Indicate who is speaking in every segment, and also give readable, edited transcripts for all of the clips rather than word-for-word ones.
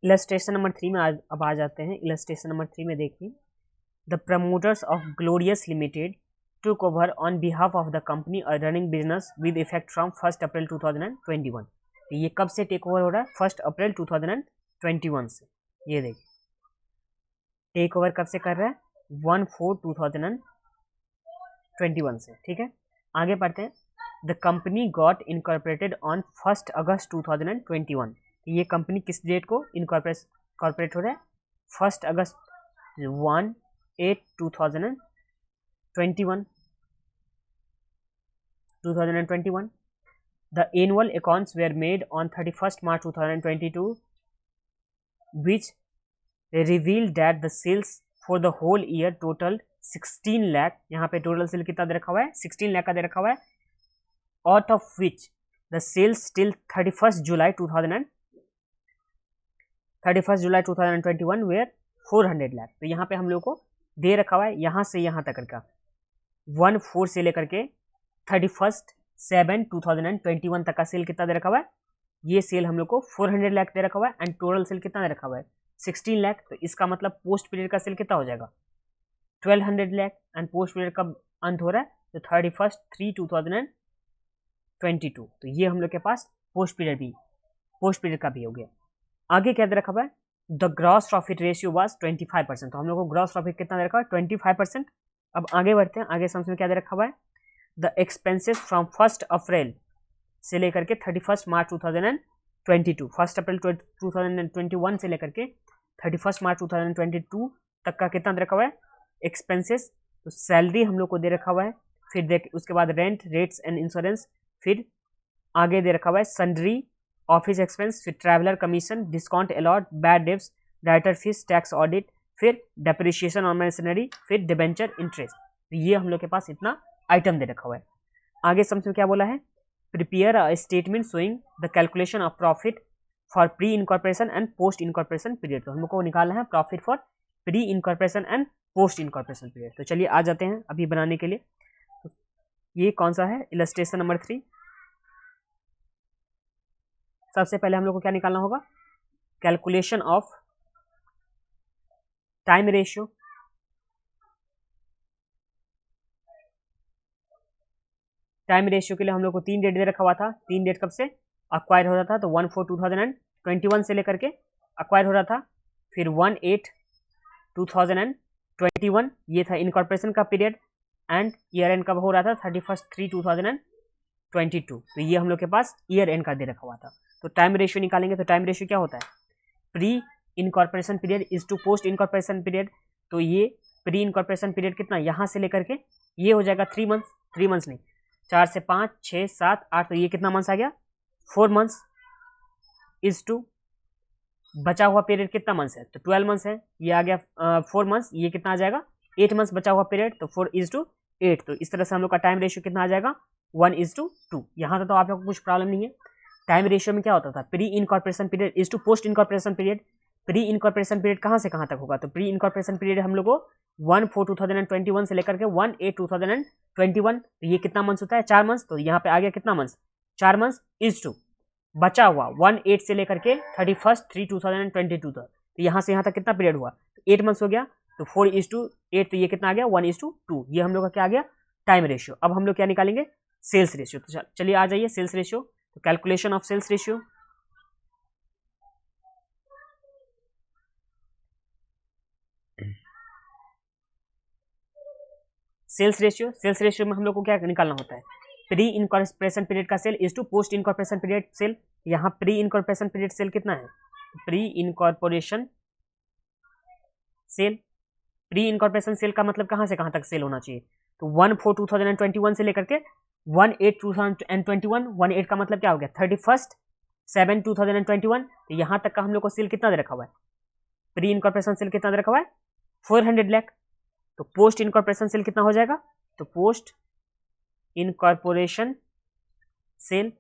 Speaker 1: Illustration number 3 में अब आ जाते हैं। इलस्ट्रेशन नंबर 3 में देखिए, the promoters of glorious limited took over on behalf of the company running business with effect from 1 अप्रैल 2021। तो ये कब से टेक ओवर हो रहा है? 1 अप्रैल 2021 से। ये देखिए टेक ओवर कब से कर रहा है? 1/4/2021 से। ठीक है, आगे पढ़ते हैं। The company got incorporated on 1 अगस्त 2021। ये कंपनी किस डेट को इनकॉर्पोरेट हो रहा है? 1 अगस्त 1/8/2021। The annual accounts were made on 31st March 2022, which revealed that the sales for the whole year totaled 16 lakh। यहाँ पे टोटल सेल कितना दे रखा हुआ है? 16 लाख का दे रखा हुआ है। Out of which the sales till 31st July 2021 were 400 lakh. तो यहाँ पे हम लोग को दे रखा हुआ है यहाँ से यहाँ तक का 1/4 से लेकर के 31/7/2021 तक का सेल कितना दे रखा हुआ है? ये सेल हम लोग को 400 लाख दे रखा हुआ है एंड टोटल सेल कितना दे रखा हुआ है? 16 लाख। तो इसका मतलब पोस्ट पीरियड का सेल कितना हो जाएगा? 1200 लाख। एंड पोस्ट पीरियड कब अंत हो रहा है? तो 31/3/2022। तो ये हम लोग के पास पोस्ट पीरियड का भी हो गया। आगे क्या दे रखा हुआ है? The gross profit ratio was 25%। तो हम लोग को ग्रॉस प्रॉफिट कितना दे रखा है? 25%। अब आगे बढ़ते हैं। आगे समझ में क्या दे रखा हुआ है? द एक्सपेंसेस फ्रॉम 1 अप्रैल से लेकर के 31 मार्च 2022, 1 अप्रैल 2021 से लेकर के 31 मार्च 2022 तक का कितना दे रखा हुआ है? एक्सपेंसेस। तो सैलरी हम लोग को दे रखा हुआ है, फिर देख उसके बाद रेंट, रेट्स एंड इंश्योरेंस, फिर आगे दे रखा हुआ है सन्ड्री, ऑफिस एक्सपेंस, फिर traveller commission, discount allowed, bad debts, director fees, tax audit, फिर डेप्रिसिएशन ऑन मशीनरी, फिर डिबेंचर इंटरेस्ट। तो ये हम लोग के पास इतना आइटम दे रखा हुआ है। आगे समझ में क्या बोला है? Prepare a statement showing the calculation of profit for pre incorporation and post incorporation period. तो हम लोग को निकालना है profit for pre incorporation and post incorporation period. तो चलिए आ जाते हैं अभी बनाने के लिए। तो ये कौन सा है? Illustration number 3। सबसे पहले हम लोग को क्या निकालना होगा? Calculation of time ratio. Time ratio के लिए हम लोग को 3 डेट दे रखा हुआ था। 3 डेट कब से अक्वायर हो रहा था? तो 1/4/2021 से लेकर के अक्वायर हो रहा था। फिर 1/8/2021 ये था इनकॉर्पोरेशन का पीरियड एंड ईयर एंड कब हो रहा था? 31/3/2022। तो ये हम लोग के पास ईयर एंड का दे रखा हुआ था। तो टाइम रेशियो निकालेंगे तो टाइम रेशियो क्या होता है? Pre incorporation period is to post incorporation period. तो ये प्री इनकॉर्पोरेशन पीरियड कितना यहाँ से लेकर के ये हो जाएगा 3 मंथ्स। 3 मंथ्स नहीं, 4 से 5, 6, 7, 8, तो ये कितना मंथ्स आ गया? 4 मंथ्स इज टू बचा हुआ पीरियड कितना मंथ्स है? तो 12 मंथ्स है। ये आ गया 4 मंथ्स, ये कितना आ जाएगा? 8 मंथ्स बचा हुआ पीरियड, तो 4:8। तो इस तरह से हम लोग का टाइम रेशियो कितना आ जाएगा? 1:2। यहाँ तक तो आप लोग को कुछ प्रॉब्लम नहीं है। टाइम रेशियो में क्या होता था? Pre incorporation period is to post incorporation period. Pre incorporation period कहाँ से कहाँ तक होगा? तो प्री इनकॉर्पोरेशन पीरियड हम लोग को 1/4/2021 से लेकर के 1/8/2021। तो ये कितना मंथ्स होता है? 4 मंथ्स। तो यहाँ पे आ गया कितना मंथ्स? 4 मंथ्स इज टू बचा हुआ 1/8 से लेकर के 31/3/2022 तक। तो यहाँ से यहाँ तक कितना पीरियड हुआ? 8 मंथ्स हो गया। तो 4:8, तो ये कितना आ गया? 1:2। ये हम लोग का क्या आ गया? Time ratio. अब हम लोग क्या निकालेंगे? Sales ratio. तो चलिए आ जाइए सेल्स रेशियो। तो calculation of sales ratio, sales ratio में हम लोग को क्या निकालना होता है? प्री इनकॉर्पोरेशन पीरियड का sale is to post incorporation period sale. यहाँ प्री इनकॉर्पोरेशन पीरियड सेल कितना है? Pre incorporation sale, pre incorporation sale का मतलब कहाँ से कहाँ तक सेल होना चाहिए? तो 1/4/2021 से लेकर के 1/8/2021। 1/8 का मतलब क्या हो गया? 31/7/2021। तो यहाँ तक का हम लोग को सेल कितना दे रखा हुआ है? प्री इनकॉर्पोरेशन सेल कितना दे रखा हुआ है? 400 लाख। तो पोस्ट इनकॉर्पोरेशन सेल कितना हो जाएगा? तो post incorporation sale,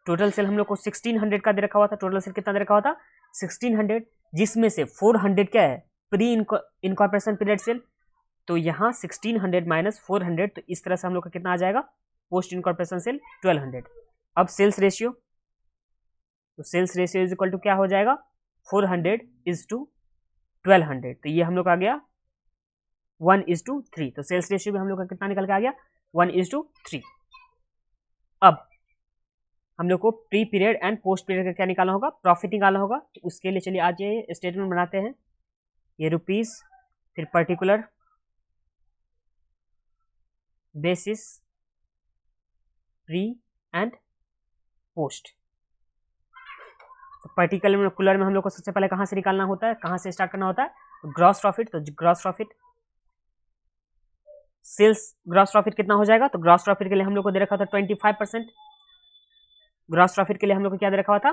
Speaker 1: total sale हम लोग को 1600 का दे रखा हुआ था। टोटल सेल कितना दे रखा हुआ था? 1600, जिसमें से 400 क्या है? Pre incorporation period sale. तो यहाँ 1600 माइनस 400, तो इस तरह से हम लोग का कितना आ जाएगा? Post incorporation sale 1200। अब सेल्स रेशियो, तो sales ratio is equal to क्या हो जाएगा? 400:1200, तो ये हम लोग का आ गया 1:3। तो सेल्स रेशियो भी हम लोग का कितना निकल के आ गया 1:3। अब हम लोग को pre period and post period का क्या निकालना होगा, प्रॉफिट निकालना होगा। तो उसके लिए चलिए आज ये स्टेटमेंट बनाते हैं। ये रुपीस, फिर particular, basis, pre and post. तो पर्टिकुलर में हम लोग को सबसे पहले कहां से निकालना होता है, कहां से स्टार्ट करना होता है, तो ग्रॉस प्रॉफिट। तो gross profit, sales gross profit कितना हो जाएगा, तो ग्रॉस प्रॉफिट के लिए हम लोग को दे रखा था 25%। ग्रॉस प्रॉफिट के लिए हम लोग को क्या दे रखा हुआ था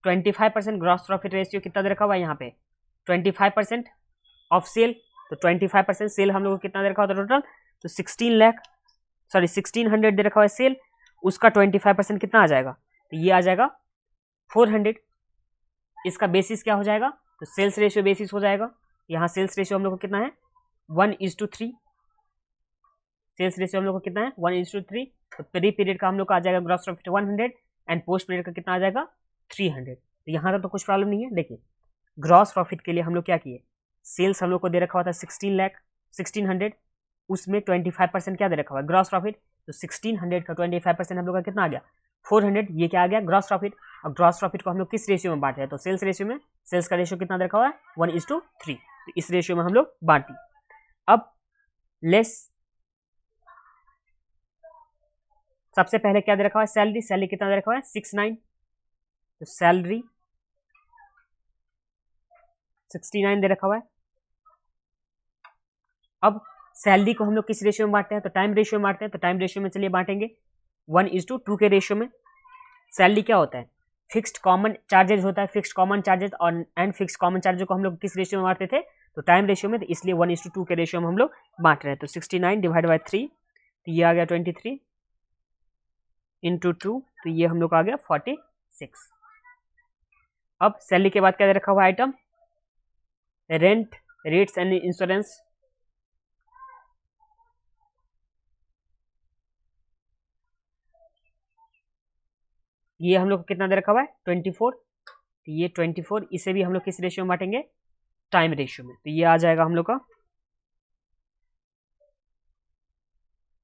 Speaker 1: 25%। ग्रॉस प्रॉफिट रेशियो कितना दे रखा हुआ है यहाँ पे 25% ऑफ सेल। तो 25% सेल हम लोग को कितना दे रखा होता टोटल, तो 1600 दे रखा हुआ है सेल, उसका 25% कितना आ जाएगा, तो ये आ जाएगा 400। इसका बेसिस क्या हो जाएगा, तो सेल्स रेशियो बेसिस हो जाएगा। यहाँ सेल्स रेशियो हम लोग को कितना है 1:3। सेल्स रेशियो हम लोग को कितना है 1:3। तो प्री पीरियड का हम लोग का आ जाएगा gross profit 100 and post period का कितना आ जाएगा 300। तो यहाँ तक तो कुछ प्रॉब्लम नहीं है। देखिए ग्रॉस प्रॉफिट के लिए हम लोग क्या किए, सेल्स हम लोग को दे रखा हुआ था 1600, उसमें 25% क्या दे रखा हुआ है ग्रॉस प्रॉफिट। तो 1600 का 25% हम लोग का कितना आ गया 400। ये क्या आ गया ग्रॉस प्रॉफिट। अब ग्रॉस प्रॉफिट को हम लोग किस रेशियो में बांटे हैं, तो सेल्स रेशियो में। सेल्स का रेशियो कितना दे रखा हुआ है 1:3। तो इस रेशियो में हम लोग बांटी। अब लेस, सबसे पहले क्या दे रखा हुआ है सैलरी। सैलरी कितना दे रखा हुआ है 69। तो सैलरी 69 दे रखा हुआ है। अब सैलरी को हम लोग किस रेशियो में बांटते हैं, तो टाइम रेशियो में बांटते हैं। तो टाइम रेशियो में चलिए बांटेंगे 1:2 के रेशियो में। सैलरी क्या होता है, फिक्स्ड कॉमन चार्जेज होता है। फिक्स्ड कॉमन चार्जेज और एंड फिक्स्ड कॉमन चार्जेज को हम लोग किस रेशियो में बांटते थे, तो टाइम रेशियो में। तो इसलिए 1:2 के रेशियो में हम लोग बांट रहे हैं। तो 69 डिवाइड बाई 3, तो ये आ गया 23 इंटू 2, तो ये हम लोग आ गया 46। अब सैलरी के बाद क्या दे रखा हुआ item, rent, rates and insurance. ये हम लोग को कितना दे रखा हुआ है 24। तो ये 24, इसे भी हम लोग किस रेशियो में बांटेंगे, टाइम रेशियो में। तो ये आ जाएगा हम लोग का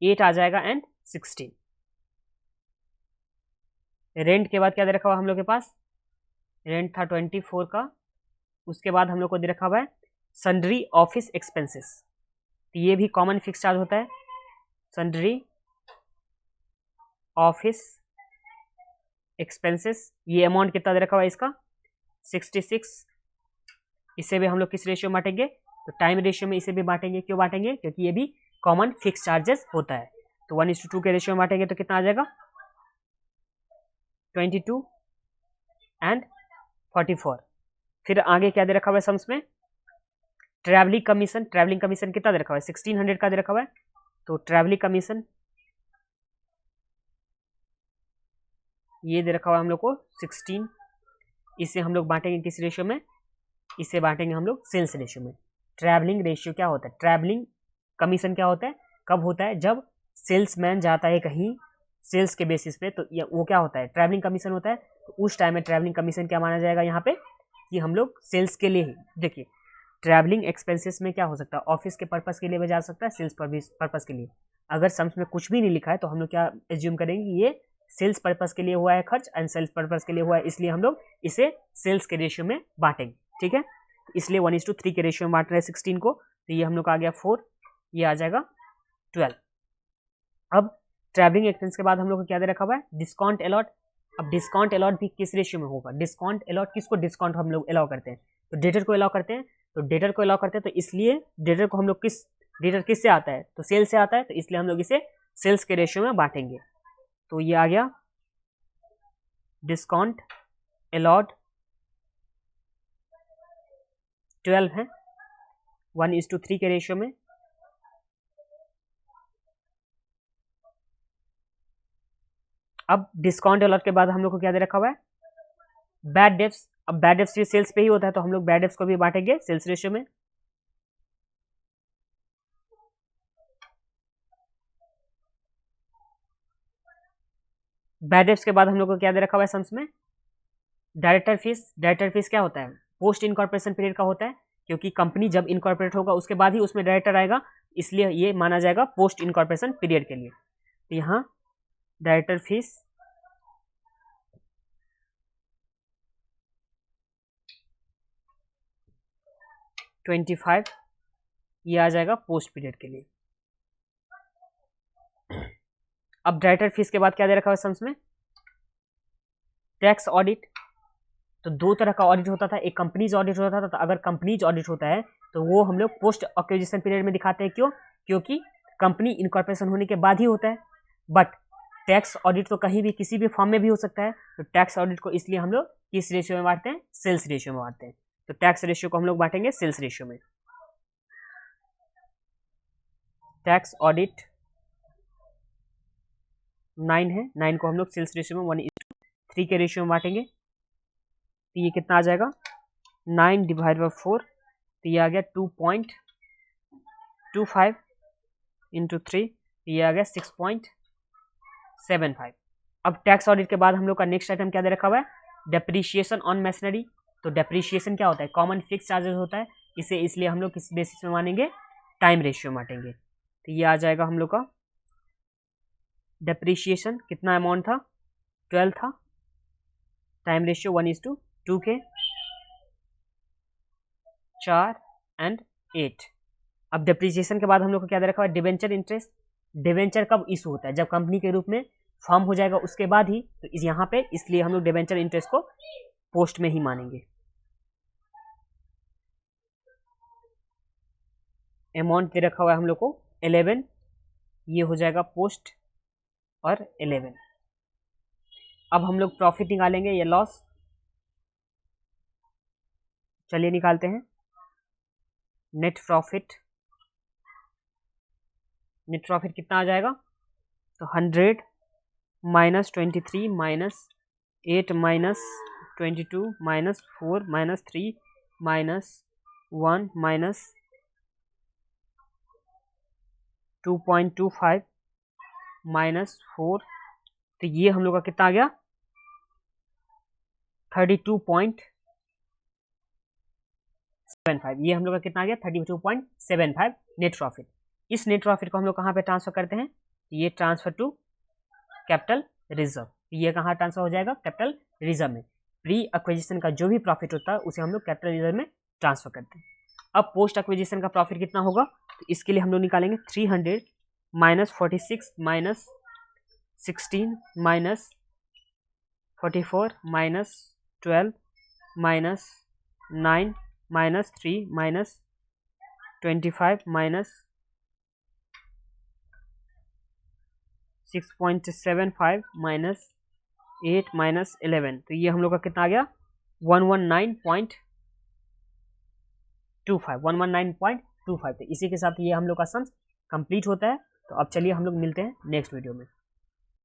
Speaker 1: 8 आ जाएगा एंड 16। रेंट के बाद क्या दे रखा हुआ हम लोग के पास, रेंट था 24 का। उसके बाद हम लोग को दे रखा हुआ है सन्ड्री ऑफिस एक्सपेंसेस। तो ये भी कॉमन फिक्स चार्ज होता है, सन्ड्री ऑफिस एक्सपेंसेस। ये अमाउंट कितना दे रखा हुआ है इसका 66। इसे भी हम लोग किस रेशियो में बांटेंगे, तो टाइम रेशियो में इसे भी बांटेंगे। क्यों बांटेंगे, क्योंकि ये भी कॉमन फिक्स चार्जेस होता है। तो 1:2 के रेशियो में बांटेंगे तो कितना आ जाएगा 22 एंड 44। फिर आगे क्या दे रखा हुआ है सम्स में, ट्रैवलिंग कमीशन। ट्रैवलिंग कमीशन कितना दे रखा हुआ है 1600 का दे रखा हुआ है। तो ट्रैवलिंग कमीशन ये दे रखा हुआ है हम लोग को 16। इसे हम लोग बांटेंगे किस रेशियो में, इसे बांटेंगे हम लोग सेल्स रेशियो में। ट्रैवलिंग रेशियो क्या होता है, ट्रैवलिंग कमीशन क्या होता है, कब होता है, जब सेल्समैन जाता है कहीं सेल्स के बेसिस पे, तो वो क्या होता है ट्रैवलिंग कमीशन होता है। तो उस टाइम में ट्रैवलिंग कमीशन क्या माना जाएगा यहाँ पे, कि हम लोग सेल्स के लिए ही। देखिए ट्रैवलिंग एक्सपेंसेस में क्या हो सकता है, ऑफिस के पर्पस के लिए भी जा सकता है, सेल्स पर्पस के लिए। अगर सम्स में कुछ भी नहीं लिखा है तो हम लोग क्या एज्यूम करेंगे, ये सेल्स पर्पस के लिए हुआ है खर्च एंड सेल्स पर्पस के लिए हुआ है, इसलिए हम लोग इसे सेल्स के रेशियो में बांटेंगे। ठीक है, इसलिए 1:3 के रेशियो में बांट रहे हैं 16 को। तो ये हम लोग का आ गया 4, ये आ जाएगा 12। अब ट्रैवलिंग एक्सपेंस के बाद हम लोग को क्या दे रखा हुआ है डिस्काउंट अलॉट। अब डिस्काउंट अलॉट भी किस रेशियो में होगा, डिस्काउंट अलॉट किसको डिस्काउंट हम लोग अलाउ करते हैं, तो डेटर को अलाउ करते हैं। तो डेटर को अलाउ करते हैं, तो इसलिए डेटर को हम लोग डेटर किससे आता है, तो सेल्स से आता है। तो इसलिए हम लोग इसे सेल्स के रेशियो में बांटेंगे। तो ये आ गया डिस्काउंट अलॉट 12 है 1:3 के रेशियो में। अब डिस्काउंट अलॉट के बाद हम लोग को क्या दे रखा हुआ है बैड डेप्स। अब बैड डेप्स भी सेल्स पे ही होता है, तो हम लोग बैड डेप्स को भी बांटेंगे सेल्स रेशियो में। बैड डेप्स के बाद हम लोग को क्या दे रखा हुआ है सम्स में डायरेक्टर फीस। डायरेक्टर फीस क्या होता है, पोस्ट इनकॉर्पोरेशन पीरियड का होता है, क्योंकि कंपनी जब इनकॉर्पोरेट होगा उसके बाद ही उसमें डायरेक्टर आएगा, इसलिए ये माना जाएगा पोस्ट इनकॉर्पोरेशन पीरियड के लिए। तो यहाँ डायरेक्टर फीस 25 ये आ जाएगा पोस्ट पीरियड के लिए। अब डायरेक्टर फीस के बाद क्या दे रखा है सम्स में, टैक्स ऑडिट। तो दो तरह का ऑडिट होता था, एक कंपनीज ऑडिट होता था। तो अगर कंपनीज ऑडिट होता है तो वो हम लोग पोस्ट एक्विजिशन पीरियड में दिखाते हैं। क्यों? क्योंकि कंपनी इनकॉर्पोरेशन होने के बाद ही होता है। बट टैक्स ऑडिट तो कहीं भी किसी भी फॉर्म में भी हो सकता है। तो टैक्स ऑडिट को इसलिए हम लोग किस रेशियो में बांटते हैं, सेल्स रेशियो में बांटते हैं। तो टैक्स रेशियो को हम लोग बांटेंगे सेल्स रेशियो में। टैक्स ऑडिट 9 है, 9 को हम लोग सेल्स रेशियो में 1:3 के रेशियो में बांटेंगे। तो ये कितना आ जाएगा, 9 डिवाइड बाई 4, तो ये आ गया 2.25 इंटू 3, ये आ गया 6.75। अब टैक्स ऑडिट के बाद हम लोग का नेक्स्ट आइटम क्या दे रखा हुआ है, डेप्रीशिएशन ऑन मशीनरी। तो डेप्रीशिएशन क्या होता है, कॉमन फिक्स चार्जेस होता है। इसे इसलिए हम लोग किस बेसिस में मानेंगे, टाइम रेशियो मानेंगे। तो ये आ जाएगा हम लोग का डेप्रीशिएशन, कितना अमाउंट था, 12 था। टाइम रेशियो 1:2 के 4 और 8। अब डेप्रीशिएशन के बाद हम लोग को क्या दे रखा है, डिवेंचर इंटरेस्ट। डिवेंचर कब इशू होता है, जब कंपनी के रूप में फॉर्म हो जाएगा उसके बाद ही। तो इस यहाँ पे इसलिए हम लोग डिवेंचर इंटरेस्ट को पोस्ट में ही मानेंगे। अमाउंट दे रखा हुआ है हम लोग को 11, ये हो जाएगा पोस्ट और 11। अब हम लोग प्रॉफिट निकालेंगे या लॉस, चलिए निकालते हैं। नेट प्रॉफिट, नेट प्रॉफिट कितना आ जाएगा, तो 100 minus 23 minus 8 minus 22 minus 4 minus 3 minus 1 minus 2.25 minus 4। तो ये हम लोग का कितना आ गया, 32.75। ये हम लोग का कितना आ गया, 32.75 नेट प्रॉफिट। इस नेट प्रॉफिट को हम लोग कहाँ पे ट्रांसफर करते हैं, ये ट्रांसफर टू कैपिटल रिजर्व। ये कहाँ ट्रांसफर हो जाएगा, कैपिटल रिजर्व में। प्री एक्विजिशन का जो भी प्रॉफिट होता है उसे हम लोग कैपिटल रिजर्व में ट्रांसफर करते हैं। अब पोस्ट एक्विजिशन का प्रॉफिट कितना होगा, तो इसके लिए हम लोग निकालेंगे 300 minus 46 minus 16 minus 44 minus 12 minus 9 minus 3 minus 25 minus 6.75 minus 8 minus 11। तो ये हम लोग का कितना आ गया, 119.25। तो इसी के साथ ये हम लोग का सम कंप्लीट होता है। तो अब चलिए हम लोग मिलते हैं नेक्स्ट वीडियो में।